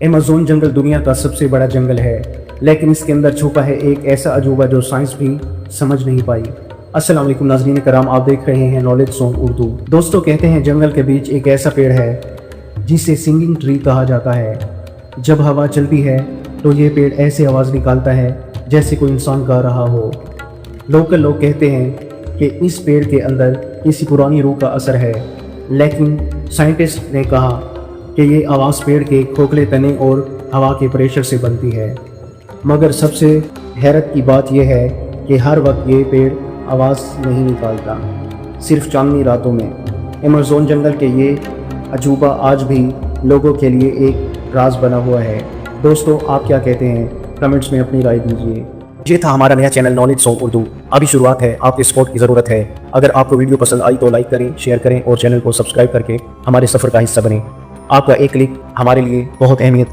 Amazon जंगल दुनिया का सबसे बड़ा जंगल है, लेकिन इसके अंदर छुपा है एक ऐसा अजूबा जो साइंस भी समझ नहीं पाई। अस्सलाम वालेकुम नाज़रीन कराम, आप देख रहे हैं नॉलेज ज़ोन उर्दू। दोस्तों, कहते हैं जंगल के बीच एक ऐसा पेड़ है जिसे सिंगिंग ट्री कहा जाता है। जब हवा चलती है तो ये पेड़ ऐसे आवाज़ निकालता है जैसे कोई इंसान गा रहा हो। लोकल लोग कहते हैं कि इस पेड़ के अंदर किसी पुरानी रूह का असर है, लेकिन साइंटिस्ट ने कहा कि ये आवाज़ पेड़ के खोखले तने और हवा के प्रेशर से बनती है। मगर सबसे हैरत की बात यह है कि हर वक्त ये पेड़ आवाज़ नहीं निकालता, सिर्फ चांदनी रातों में। अमेज़न जंगल के ये अजूबा आज भी लोगों के लिए एक राज बना हुआ है। दोस्तों, आप क्या कहते हैं? कमेंट्स में अपनी राय दीजिए। ये था हमारा नया चैनल नॉलेज ज़ोन उर्दू। अभी शुरुआत है, आपके सपोर्ट की ज़रूरत है। अगर आपको वीडियो पसंद आई तो लाइक करें, शेयर करें और चैनल को सब्सक्राइब करके हमारे सफ़र का हिस्सा बनें। आपका एक क्लिक हमारे लिए बहुत अहमियत